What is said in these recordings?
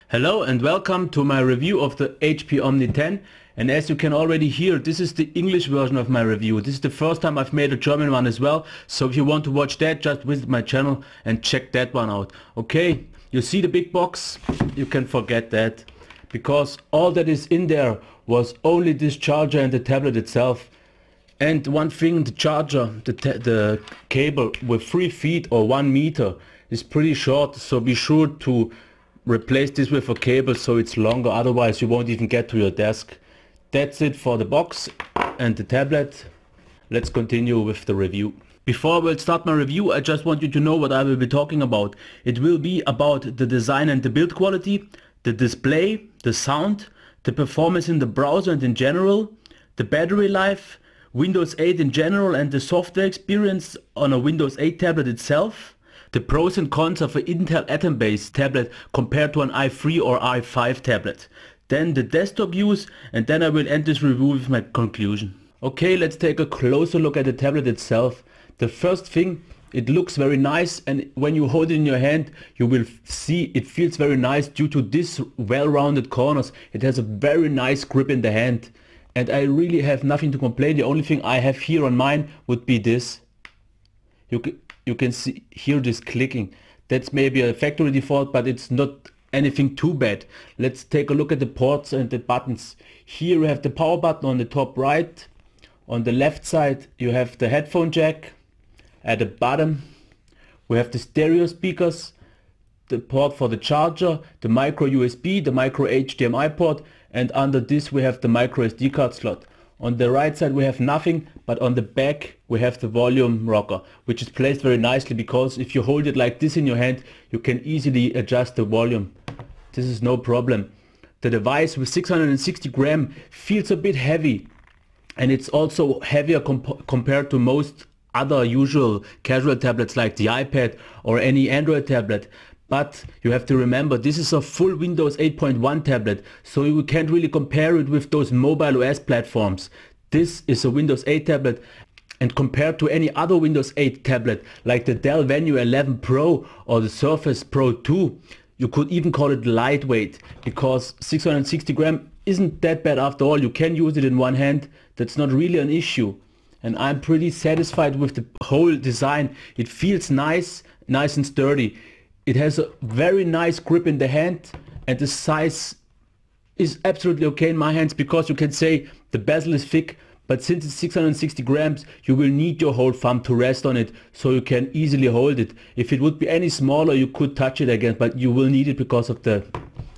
Hello and welcome to my review of the HP Omni 10, and as you can already hear, this is the English version of my review. This is the first time I've made a German one as well, so if you want to watch that, just visit my channel and check that one out. Okay, you see the big box? You can forget that, because all that is in there was only this charger and the tablet itself. And one thing, the charger, the cable with 3 feet or 1 meter is pretty short, so be sure to replace this with a cable so it's longer, otherwise you won't even get to your desk. That's it for the box and the tablet. Let's continue with the review. Before I will start my review, I just want you to know what I will be talking about. It will be about the design and the build quality, the display, the sound, the performance in the browser and in general, the battery life, Windows 8 in general and the software experience on a Windows 8 tablet itself, the pros and cons of an Intel Atom based tablet compared to an i3 or i5 tablet, then the desktop use, and then I will end this review with my conclusion. Okay, let's take a closer look at the tablet itself. The first thing, it looks very nice, and when you hold it in your hand you will see it feels very nice due to this well-rounded corners. It has a very nice grip in the hand and I really have nothing to complain. The only thing I have here on mine would be this. You can hear this clicking. That's maybe a factory default, but it's not anything too bad. Let's take a look at the ports and the buttons. Here you have the power button on the top right. On the left side you have the headphone jack. At the bottom we have the stereo speakers, the port for the charger, the micro USB, the micro HDMI port, and under this we have the micro SD card slot. On the right side we have nothing, but on the back we have the volume rocker, which is placed very nicely, because if you hold it like this in your hand you can easily adjust the volume. This is no problem. The device with 660 grams feels a bit heavy, and it's also heavier compared to most other usual casual tablets like the iPad or any Android tablet. But you have to remember, this is a full Windows 8.1 tablet, so you can't really compare it with those mobile OS platforms. This is a Windows 8 tablet, and compared to any other Windows 8 tablet like the Dell Venue 11 Pro or the Surface Pro 2, you could even call it lightweight, because 660 grams isn't that bad after all. You can use it in one hand, that's not really an issue. And I'm pretty satisfied with the whole design. It feels nice and sturdy. It has a very nice grip in the hand, and the size is absolutely okay in my hands, because you can say the bezel is thick, but since it's 660 grams you will need your whole thumb to rest on it, so you can easily hold it. If it would be any smaller you could touch it again, but you will need it because of the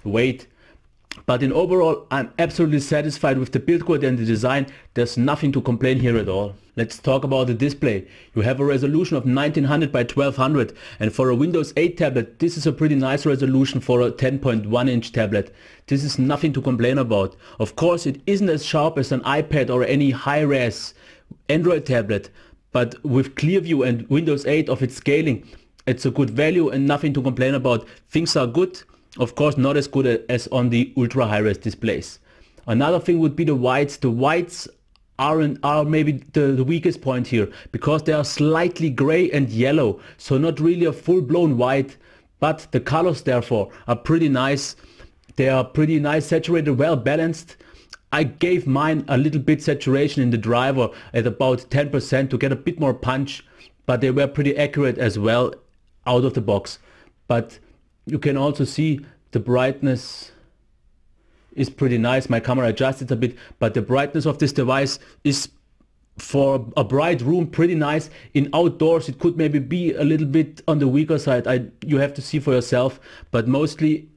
weight. But in overall I'm absolutely satisfied with the build quality and the design. There's nothing to complain here at all. Let's talk about the display. You have a resolution of 1900 by 1200, and for a Windows 8 tablet this is a pretty nice resolution for a 10.1 inch tablet. This is nothing to complain about. Of course it isn't as sharp as an iPad or any high-res Android tablet, but with Clearview and Windows 8 of its scaling, it's a good value and nothing to complain about. Things are good. Of course not as good as on the ultra high-res displays. Another thing would be the whites. The whites are maybe the weakest point here, because they are slightly gray and yellow, so not really a full-blown white, but the colors therefore are pretty nice. They are pretty nice, saturated, well balanced. I gave mine a little bit saturation in the driver at about 10% to get a bit more punch, but they were pretty accurate as well out of the box. But you can also see the brightness is pretty nice. My camera adjusted a bit, but the brightness of this device is, for a bright room, pretty nice. In outdoors it could maybe be a little bit on the weaker side. You have to see for yourself, but mostly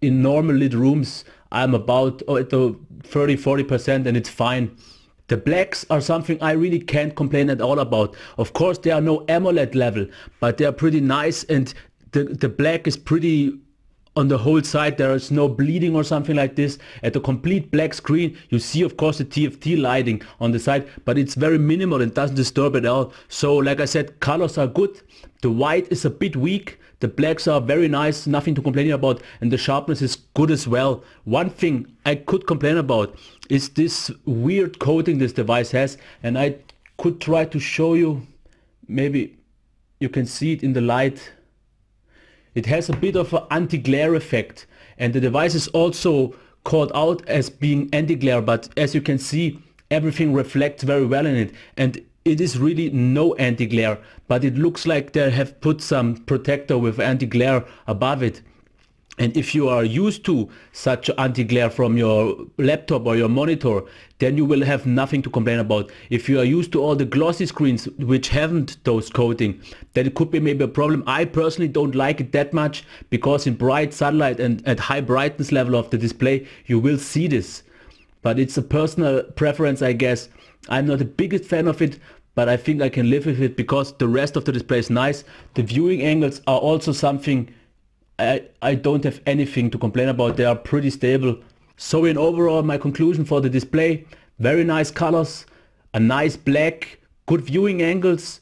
in normal lit rooms I'm about at the 30-40% and it's fine. The blacks are something I really can't complain at all about. Of course they are no AMOLED level, but they are pretty nice, and the black is pretty on the whole side. There is no bleeding or something like this. At the complete black screen you see of course the TFT lighting on the side, but it's very minimal and doesn't disturb at all. So like I said, colors are good. The white is a bit weak. The blacks are very nice, nothing to complain about, and the sharpness is good as well. One thing I could complain about is this weird coating this device has, and I could try to show you. Maybe you can see it in the light. It has a bit of an anti-glare effect, and the device is also called out as being anti-glare, but as you can see, everything reflects very well in it, and it is really no anti-glare, but it looks like they have put some protector with anti-glare above it. And if you are used to such anti-glare from your laptop or your monitor, then you will have nothing to complain about. If you are used to all the glossy screens which haven't those coating, then it could be maybe a problem. I personally don't like it that much, because in bright sunlight and at high brightness level of the display, you will see this. But it's a personal preference, I guess. I'm not the biggest fan of it, but I think I can live with it because the rest of the display is nice. The viewing angles are also something I don't have anything to complain about. They are pretty stable. So in overall, my conclusion for the display: very nice colors, a nice black, good viewing angles.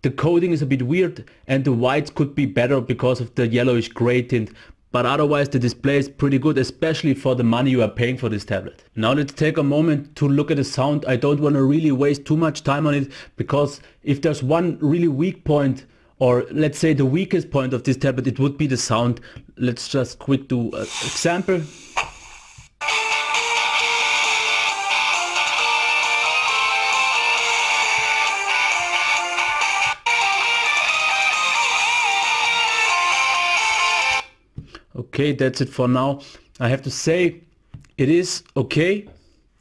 The coding is a bit weird and the whites could be better because of the yellowish gray tint. But otherwise the display is pretty good, especially for the money you are paying for this tablet. Now let's take a moment to look at the sound. I don't want to really waste too much time on it, because if there's one really weak point, or let's say the weakest point of this tablet, it would be the sound. Let's just quick do an example. Okay, that's it for now. I have to say, it is okay.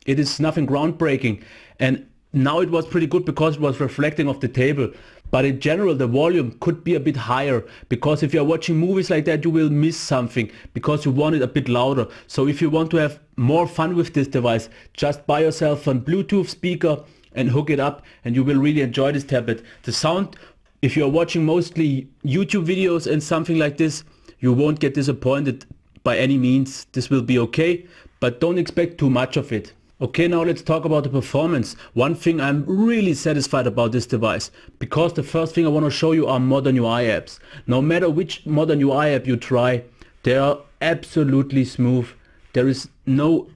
It is nothing groundbreaking. And now it was pretty good because it was reflecting off the table. But in general, the volume could be a bit higher, because if you're watching movies like that, you will miss something because you want it a bit louder. So if you want to have more fun with this device, just buy yourself a Bluetooth speaker and hook it up, and you will really enjoy this tablet. The sound, if you're watching mostly YouTube videos and something like this, you won't get disappointed by any means. This will be okay, but don't expect too much of it. Okay, now let's talk about the performance. One thing I'm really satisfied about this device, because the first thing I want to show you are modern UI apps. No matter which modern UI app you try, they are absolutely smooth. There is no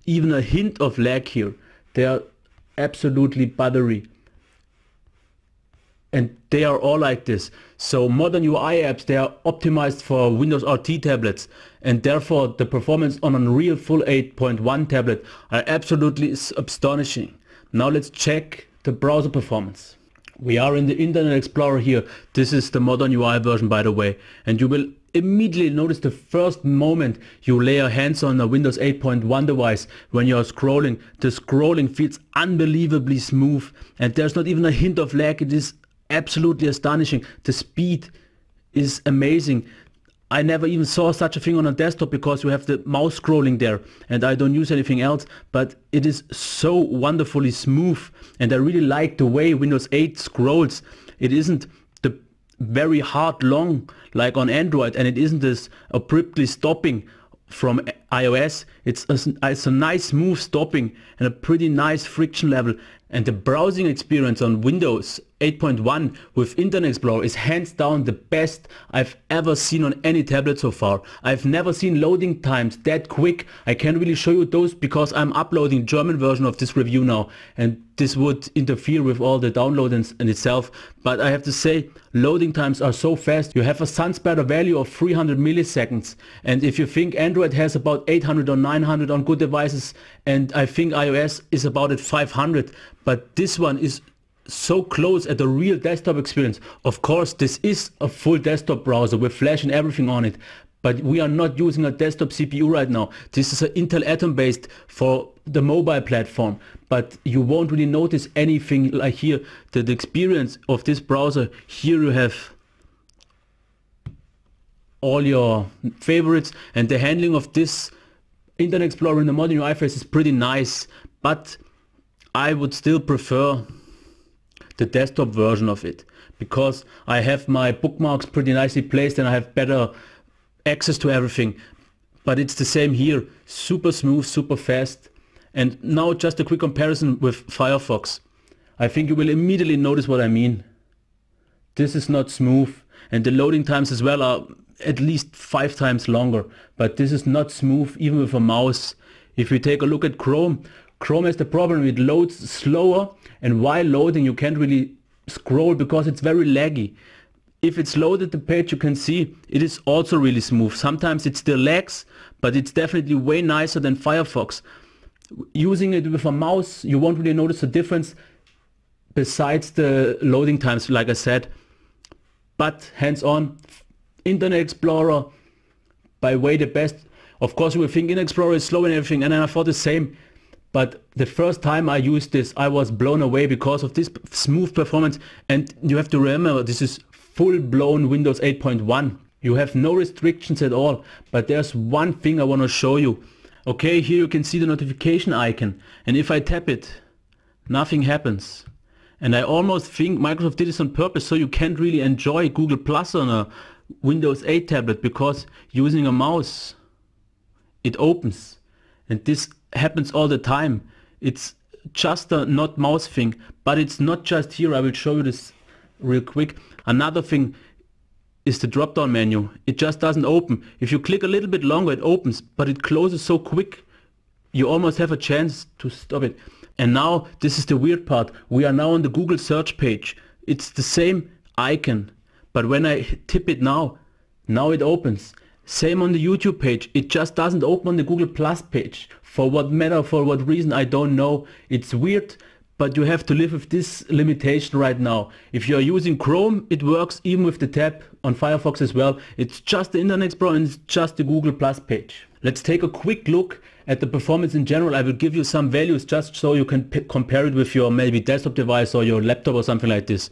even a hint of lag here. They are absolutely buttery. And they are all like this. So modern UI apps, they are optimized for Windows RT tablets, and therefore the performance on a real full 8.1 tablet are absolutely astonishing. Now let's check the browser performance. We are in the Internet Explorer here. This is the modern UI version, by the way, and you will immediately notice the first moment you lay your hands on a Windows 8.1 device, when you are scrolling, the scrolling feels unbelievably smooth, and there's not even a hint of lag. It is absolutely astonishing. The speed is amazing. I never even saw such a thing on a desktop, because you have the mouse scrolling there and I don't use anything else, but it is so wonderfully smooth, and I really like the way Windows 8 scrolls. It isn't the very hard long like on Android, and it isn't this abruptly stopping from iOS. It's a nice smooth stopping and a pretty nice friction level. And the browsing experience on Windows 8.1 with Internet Explorer is hands down the best I've ever seen on any tablet so far. I've never seen loading times that quick. I can't really show you those because I'm uploading German version of this review now, and this would interfere with all the download in itself. But I have to say, loading times are so fast. You have a sunspatter value of 300 milliseconds, and if you think Android has about 800 or 900 on good devices, and I think iOS is about at 500, but this one is so close at a real desktop experience. Of course, this is a full desktop browser with Flash and everything on it, but we are not using a desktop CPU right now. This is an Intel Atom based for the mobile platform, but you won't really notice anything like here. The experience of this browser, here you have all your favorites, and the handling of this Internet Explorer in the modern UI phase is pretty nice, but I would still prefer the desktop version of it, because I have my bookmarks pretty nicely placed and I have better access to everything. But it's the same here, super smooth, super fast. And now just a quick comparison with Firefox. I think you will immediately notice what I mean. This is not smooth, and the loading times as well are at least 5 times longer, but this is not smooth even with a mouse. If we take a look at Chrome, Chrome has the problem, it loads slower, and while loading you can't really scroll because it's very laggy. if it's loaded the page, you can see it is also really smooth. Sometimes it still lags, but it's definitely way nicer than Firefox. Using it with a mouse, you won't really notice a difference besides the loading times, like I said. But hands-on, Internet Explorer, by way the best. Of course you will think Internet Explorer is slow and everything, and I thought the same. But the first time I used this, I was blown away because of this smooth performance. And you have to remember, this is full-blown Windows 8.1. You have no restrictions at all. But there's one thing I want to show you. Okay, here you can see the notification icon. And if I tap it, nothing happens. And I almost think Microsoft did this on purpose so you can't really enjoy Google Plus on a Windows 8 tablet, because using a mouse, it opens. And this happens all the time. It's just a not mouse thing, but it's not just here. I will show you this real quick. Another thing is the drop down menu. It just doesn't open. If you click a little bit longer it opens, but it closes so quick you almost have a chance to stop it. And now this is the weird part. We are now on the Google search page. It's the same icon, but when I tip it now it opens. Same on the YouTube page. It just doesn't open on the Google Plus page. For what matter, for what reason, I don't know. It's weird, but you have to live with this limitation right now. If you're using Chrome, it works even with the tab on Firefox as well. It's just the Internet Explorer and it's just the Google Plus page. Let's take a quick look at the performance in general. I will give you some values just so you can compare it with your maybe desktop device or your laptop or something like this.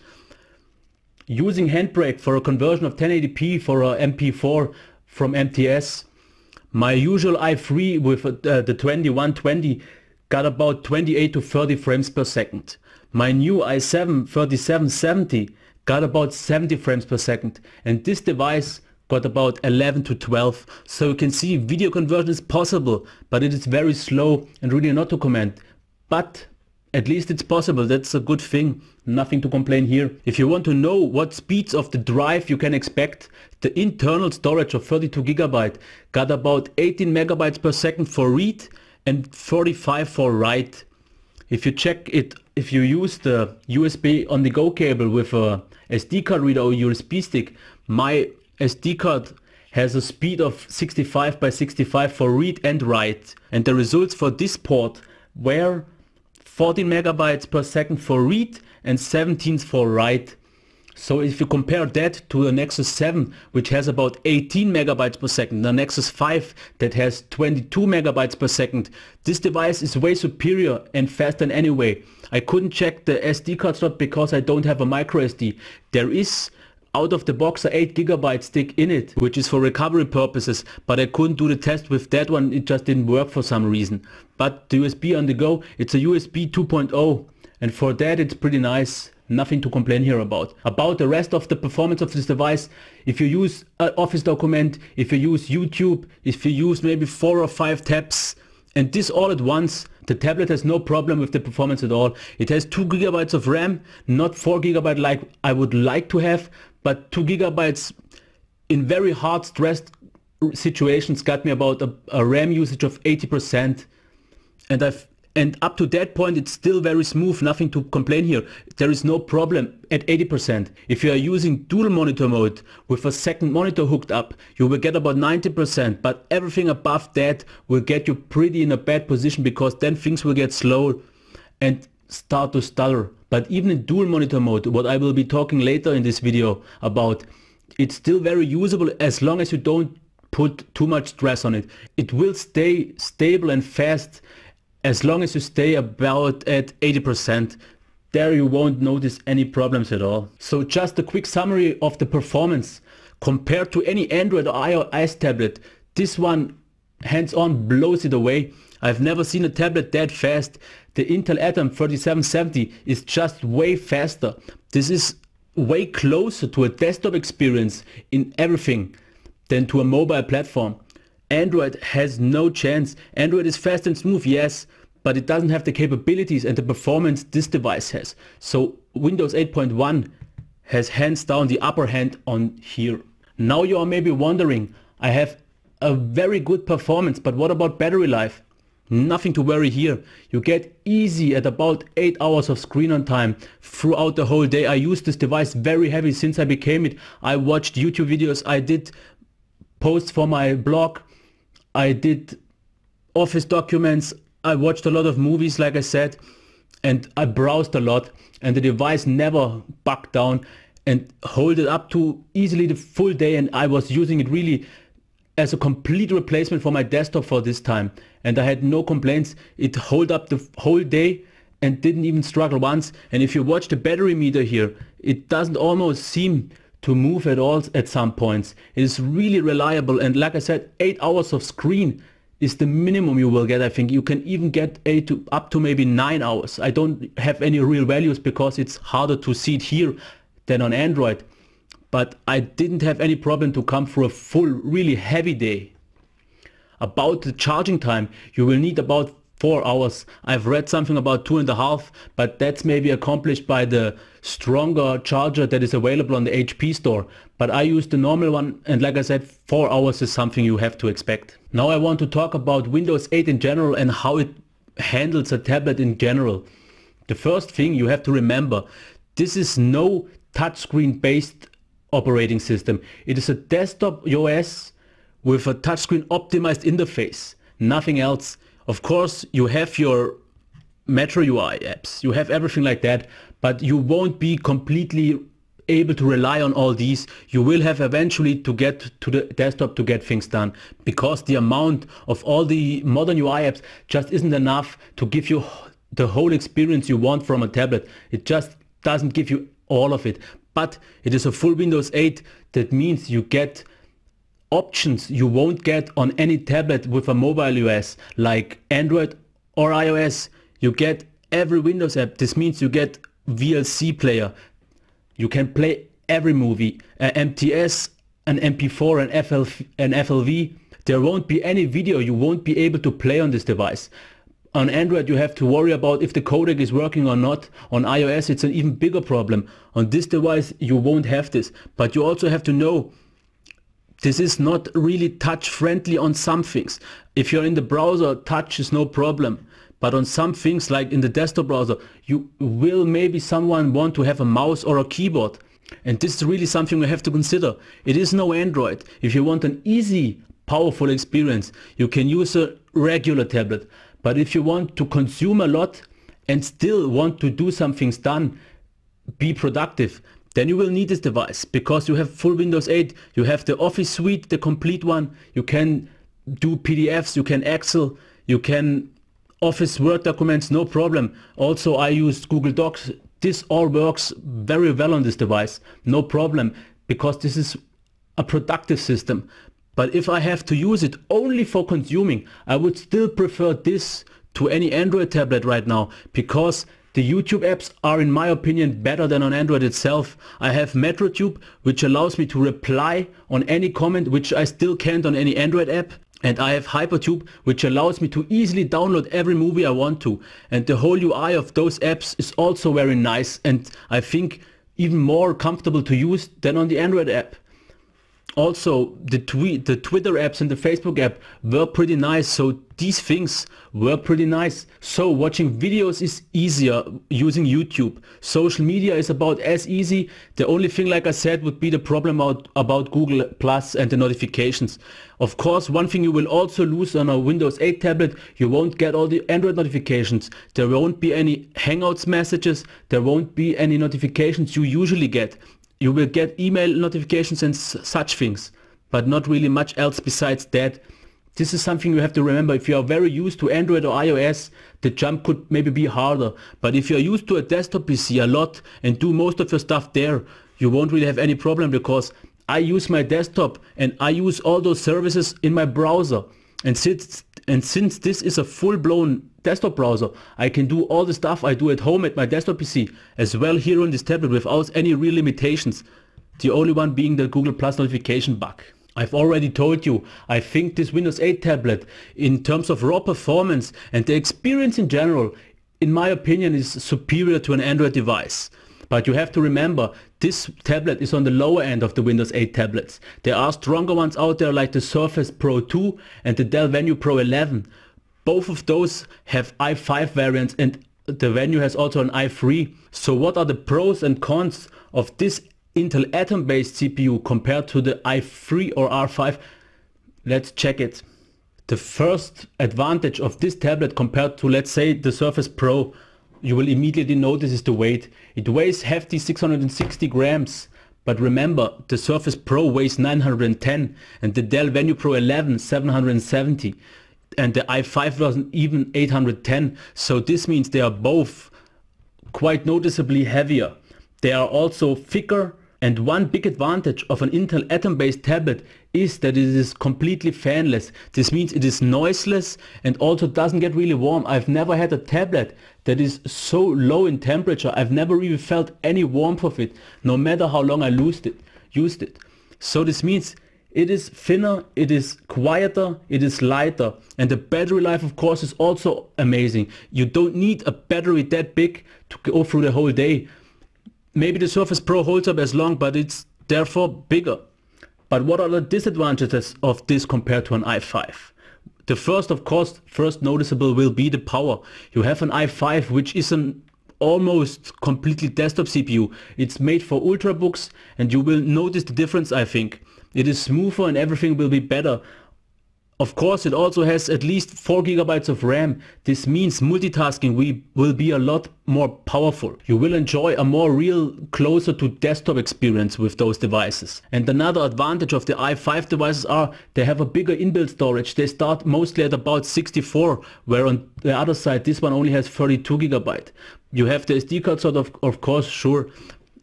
Using Handbrake for a conversion of 1080p for a MP4 from MTS, my usual i3 with the 2120 got about 28 to 30 frames per second. My new i7 3770 got about 70 frames per second, and this device got about 11 to 12. So you can see video conversion is possible, but it is very slow and really not to comment. But at least it's possible. That's a good thing. Nothing to complain here. If you want to know what speeds of the drive you can expect, the internal storage of 32 GB got about 18 megabytes per second for read and 45 for write. If you check it, if you use the USB on the go cable with a SD card reader or USB stick, my SD card has a speed of 65 by 65 for read and write. And the results for this port were 14 megabytes per second for read and 17 for write. So if you compare that to the Nexus 7, which has about 18 megabytes per second, the Nexus 5 that has 22 megabytes per second, this device is way superior and faster than anyway. I couldn't check the SD card slot because I don't have a micro SD. There is out of the box a 8 GB stick in it, which is for recovery purposes, but I couldn't do the test with that one. It just didn't work for some reason. But the USB on the go, it's a USB 2.0, and for that it's pretty nice. Nothing to complain here about. About the rest of the performance of this device, if you use an Office document, if you use YouTube, if you use maybe 4 or 5 tabs, and this all at once, the tablet has no problem with the performance at all. It has 2 GB of RAM, not 4 GB like I would like to have, but 2 GB in very hard stressed situations got me about a RAM usage of 80%. And up to that point it's still very smooth, nothing to complain here. There is no problem at 80%. If you are using dual monitor mode with a second monitor hooked up, you will get about 90%, but everything above that will get you pretty in a bad position, because then things will get slow and start to stutter. But even in dual monitor mode, what I will be talking later in this video about, it's still very usable as long as you don't put too much stress on it. It will stay stable and fast as long as you stay about at 80%. There you won't notice any problems at all. So just a quick summary of the performance. Compared to any Android or iOS tablet, this one hands-on blows it away. I've never seen a tablet that fast. The Intel Atom 3770 is just way faster. This is way closer to a desktop experience in everything than to a mobile platform. Android has no chance. Android is fast and smooth, yes, but it doesn't have the capabilities and the performance this device has. So Windows 8.1 has hands down the upper hand on here. Now you are maybe wondering, I have a very good performance, but what about battery life? Nothing to worry here. You get easy at about 8 hours of screen on time throughout the whole day. I use this device very heavy since I became it. I watched YouTube videos, I did posts for my blog, I did office documents, I watched a lot of movies like I said, and I browsed a lot, and the device never bugged down and hold it up to easily the full day, and I was using it really as a complete replacement for my desktop for this time, and I had no complaints. It held up the whole day and didn't even struggle once. And if you watch the battery meter here, it doesn't almost seem to move at all at some points. It is really reliable, and like I said, 8 hours of screen is the minimum you will get. I think you can even get up to maybe 9 hours. I don't have any real values because it's harder to see it here than on Android, but I didn't have any problem to come through a full really heavy day. About the charging time, you will need about 4 hours. I've read something about 2.5, but that's maybe accomplished by the stronger charger that is available on the HP store. But I use the normal one, and like I said, 4 hours is something you have to expect. Now I want to talk about Windows 8 in general and how it handles a tablet in general. The first thing you have to remember, this is no touchscreen based operating system. It is a desktop OS with a touchscreen optimized interface, nothing else. Of course, you have your Metro UI apps, you have everything like that, but you won't be completely able to rely on all these. You will have eventually to get to the desktop to get things done, because the amount of all the modern UI apps just isn't enough to give you the whole experience you want from a tablet. It just doesn't give you all of it. But it is a full Windows 8. That means you get options you won't get on any tablet with a mobile OS like Android or iOS. You get every Windows app. This means you get VLC player. You can play every movie, MTS, an MP4, an FLV. There won't be any video you won't be able to play on this device. On Android you have to worry about if the codec is working or not. On iOS it's an even bigger problem. On this device you won't have this. But you also have to know this is not really touch friendly on some things. If you're in the browser, touch is no problem. But on some things like in the desktop browser, you will maybe someone want to have a mouse or a keyboard. And this is really something we have to consider. It is no Android. If you want an easy, powerful experience, you can use a regular tablet. But if you want to consume a lot and still want to do some things done, be productive, then you will need this device, because you have full Windows 8, you have the Office suite, the complete one, you can do PDFs, you can Excel, you can Office Word documents, no problem. Also I use Google Docs. This all works very well on this device, no problem, because this is a productive system. But if I have to use it only for consuming, I would still prefer this to any Android tablet right now, because the YouTube apps are in my opinion better than on Android itself. I have MetroTube, which allows me to reply on any comment, which I still can't on any Android app. And I have HyperTube, which allows me to easily download every movie I want to. And the whole UI of those apps is also very nice, and I think even more comfortable to use than on the Android app. Also, the Twitter apps and the Facebook app were pretty nice, so these things were pretty nice. So watching videos is easier using YouTube. Social media is about as easy. The only thing, like I said, would be the problem about Google Plus and the notifications. Of course, one thing you will also lose on a Windows 8 tablet, you won't get all the Android notifications. There won't be any Hangouts messages, there won't be any notifications you usually get. You will get email notifications and such things, but not really much else besides that. This is something you have to remember. If you are very used to Android or iOS, the jump could maybe be harder. But if you are used to a desktop PC a lot and do most of your stuff there, you won't really have any problem, because I use my desktop and I use all those services in my browser. And since this is a full-blown desktop browser, I can do all the stuff I do at home at my desktop PC as well here on this tablet without any real limitations. The only one being the Google Plus notification bug. I've already told you, I think this Windows 8 tablet, in terms of raw performance and the experience in general, in my opinion is superior to an Android device. But you have to remember, this tablet is on the lower end of the Windows 8 tablets. There are stronger ones out there like the Surface Pro 2 and the Dell Venue Pro 11. Both of those have i5 variants and the Venue has also an i3. So what are the pros and cons of this Intel Atom based CPU compared to the i3 or R5? Let's check it. The first advantage of this tablet compared to, let's say, the Surface Pro, you will immediately notice is the weight. It weighs hefty 660 grams. But remember, the Surface Pro weighs 910 and the Dell Venue Pro 11 770 and the i5 version even 810. So this means they are both quite noticeably heavier. They are also thicker, and one big advantage of an Intel Atom based tablet is that it is completely fanless. This means it is noiseless and also doesn't get really warm. I've never had a tablet that is so low in temperature. I've never really felt any warmth of it, no matter how long I used it. So this means it is thinner, it is quieter, it is lighter, and the battery life of course is also amazing. You don't need a battery that big to go through the whole day. Maybe the Surface Pro holds up as long, but it's therefore bigger. But what are the disadvantages of this compared to an i5? The first, of course, first noticeable will be the power. You have an i5 which is an almost completely desktop CPU. It's made for ultrabooks and you will notice the difference, I think. It is smoother and everything will be better. Of course, it also has at least 4 GB of RAM. This means multitasking will be a lot more powerful. You will enjoy a more real, closer to desktop experience with those devices. And another advantage of the i5 devices are they have a bigger inbuilt storage. They start mostly at about 64, where on the other side this one only has 32 GB. You have the SD card slot of course, sure.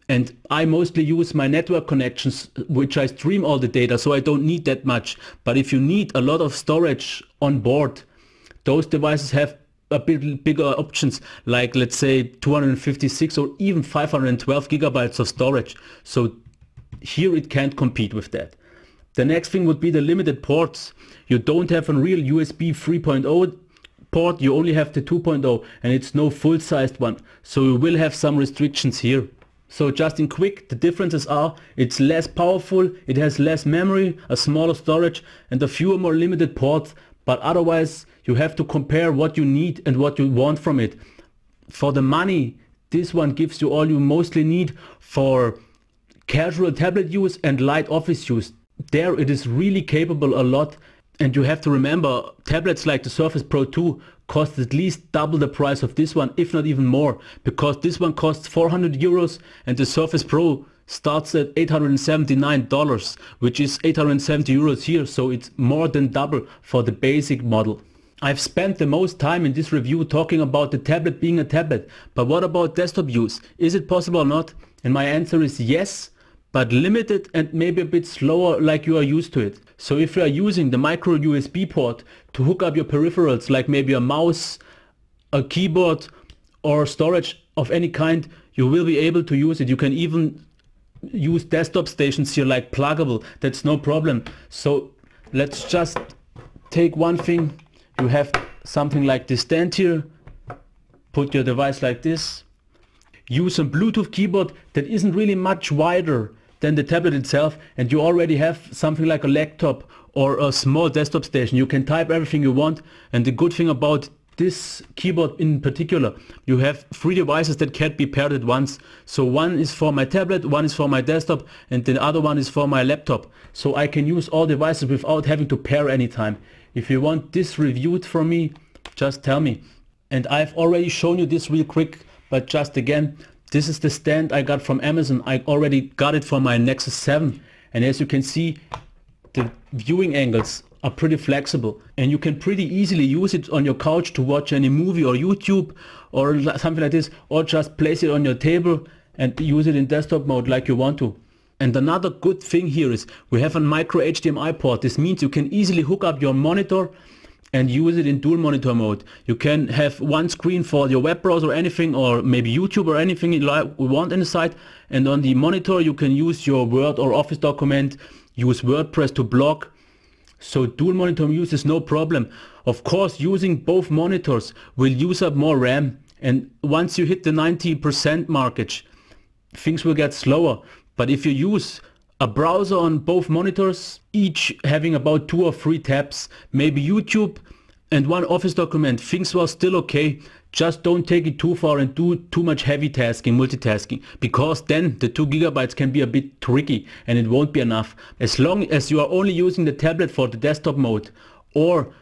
And I mostly use my network connections, which I stream all the data, so I don't need that much. But if you need a lot of storage on board, those devices have a bit bigger options, like let's say 256 or even 512 GB of storage. So here it can't compete with that. The next thing would be the limited ports. You don't have a real USB 3.0 port, you only have the 2.0 and it's no full-sized one. So you will have some restrictions here. So just in quick, the differences are it's less powerful, it has less memory, a smaller storage and a fewer more limited ports, but otherwise you have to compare what you need and what you want from it. For the money, this one gives you all you mostly need for casual tablet use and light office use. There it is really capable a lot, and you have to remember tablets like the Surface Pro 2 cost at least double the price of this one, if not even more, because this one costs 400 euros and the Surface Pro starts at $879, which is 870 euros here, so it's more than double for the basic model. I've spent the most time in this review talking about the tablet being a tablet, but what about desktop use? Is it possible or not? And my answer is yes, but limited and maybe a bit slower like you are used to it. So if you are using the micro USB port to hook up your peripherals like maybe a mouse, a keyboard or storage of any kind, you will be able to use it. You can even use desktop stations here like pluggable, that's no problem. So let's just take one thing. You have something like this stand here, put your device like this, use a Bluetooth keyboard that isn't really much wider than the tablet itself, and you already have something like a laptop or a small desktop station. You can type everything you want, and the good thing about this keyboard in particular, you have 3 devices that can't be paired at once. So one is for my tablet, one is for my desktop, and the other one is for my laptop. So I can use all devices without having to pair anytime. If you want this reviewed from me, just tell me. And I've already shown you this real quick, but just again, this is the stand I got from Amazon. I already got it for my Nexus 7, and as you can see, the viewing angles are pretty flexible and you can pretty easily use it on your couch to watch any movie or YouTube or something like this, or just place it on your table and use it in desktop mode like you want to. And another good thing here is we have a micro HDMI port. This means you can easily hook up your monitor and use it in dual monitor mode. You can have one screen for your web browser or anything, or maybe YouTube or anything you want inside, and on the monitor you can use your Word or Office document, use WordPress to blog. So dual monitor use is no problem. Of course, using both monitors will use up more RAM, and once you hit the 90% markage, things will get slower. But if you use a browser on both monitors, each having about 2 or 3 tabs, maybe YouTube and one office document, things were still okay. Just don't take it too far and do too much heavy tasking, multitasking, because then the 2 gigabytes can be a bit tricky and it won't be enough. As long as you are only using the tablet for the desktop mode, or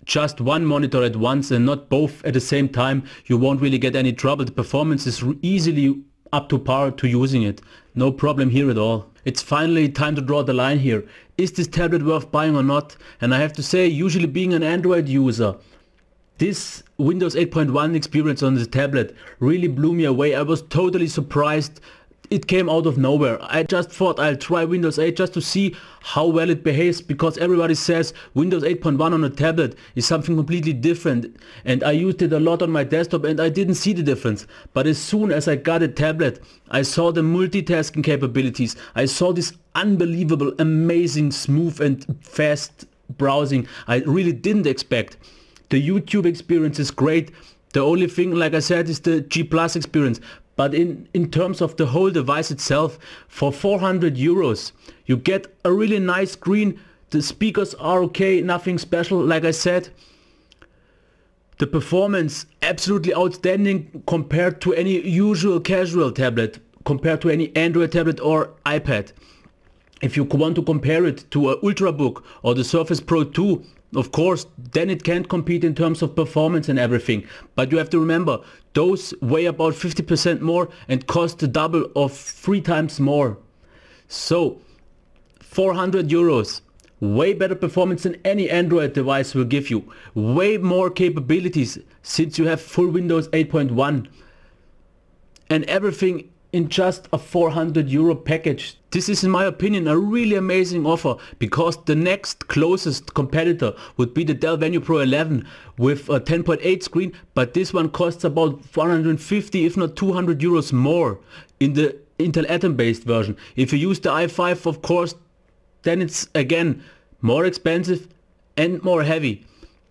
just one monitor at once and not both at the same time, you won't really get any trouble. The performance is easily up to par to using it. No problem here at all. It's finally time to draw the line here. Is this tablet worth buying or not? And I have to say, usually being an Android user, this Windows 8.1 experience on the tablet really blew me away. I was totally surprised. It came out of nowhere. I just thought I'll try Windows 8 just to see how well it behaves, because everybody says Windows 8.1 on a tablet is something completely different, and I used it a lot on my desktop and I didn't see the difference. But as soon as I got a tablet, I saw the multitasking capabilities. I saw this unbelievable, amazing, smooth and fast browsing I really didn't expect. The YouTube experience is great. The only thing, like I said, is the G Plus experience. But in terms of the whole device itself, for 400 euros, you get a really nice screen. The speakers are okay, nothing special, like I said. The performance, absolutely outstanding compared to any usual casual tablet, compared to any Android tablet or iPad. If you want to compare it to a Ultrabook or the Surface Pro 2, of course, then it can't compete in terms of performance and everything. But you have to remember, those weigh about 50% more and cost the double or 3 times more. So 400 euros, way better performance than any Android device will give you. Way more capabilities since you have full Windows 8.1. And everything in just a 400 euro package. This is, in my opinion, a really amazing offer, because the next closest competitor would be the Dell Venue Pro 11 with a 10.8 screen, but this one costs about 150 if not 200 euros more in the Intel Atom based version. If you use the i5, of course, then it's again more expensive and more heavy.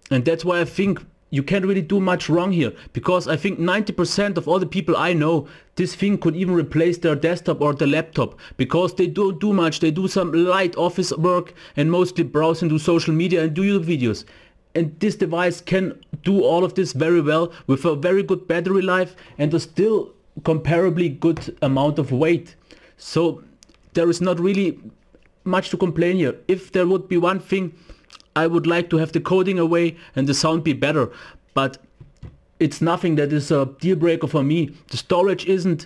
And that's why I think you can't really do much wrong here, because I think 90% of all the people I know, this thing could even replace their desktop or the laptop, because they don't do much. They do some light office work and mostly browse and do social media and do YouTube videos. And this device can do all of this very well with a very good battery life and a still comparably good amount of weight. So there is not really much to complain here. If there would be one thing, I would like to have the coding away and the sound be better, but it's nothing that is a deal breaker for me. The storage isn't,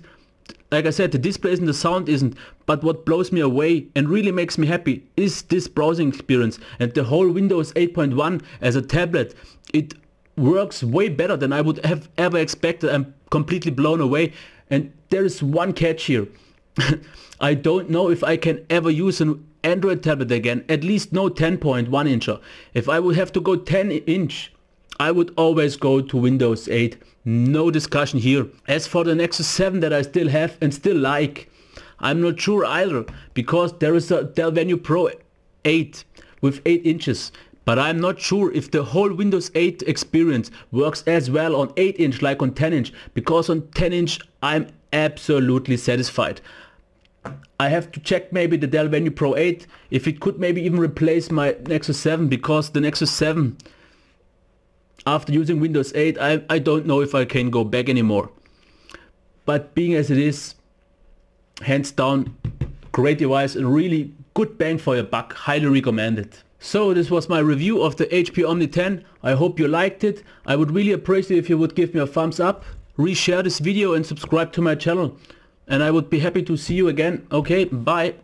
like I said, the display isn't, the sound isn't, but what blows me away and really makes me happy is this browsing experience and the whole Windows 8.1 as a tablet. It works way better than I would have ever expected. I'm completely blown away, and there is one catch here. I don't know if I can ever use an Android tablet again, at least no 10.1 incher. If I would have to go 10 inch, I would always go to Windows 8. No discussion here. As for the Nexus 7 that I still have and still like, I'm not sure either, because there is a Dell Venue Pro 8 with 8 inches. But I'm not sure if the whole Windows 8 experience works as well on 8 inch like on 10 inch, because on 10 inch I'm absolutely satisfied. I have to check maybe the Dell Venue Pro 8 if it could maybe even replace my Nexus 7, because the Nexus 7, after using Windows 8, I don't know if I can go back anymore. But being as it is, hands down, great device and really good bang for your buck, highly recommended. So this was my review of the HP Omni 10. I hope you liked it. I would really appreciate it if you would give me a thumbs up, reshare this video and subscribe to my channel. And I would be happy to see you again. Okay, bye.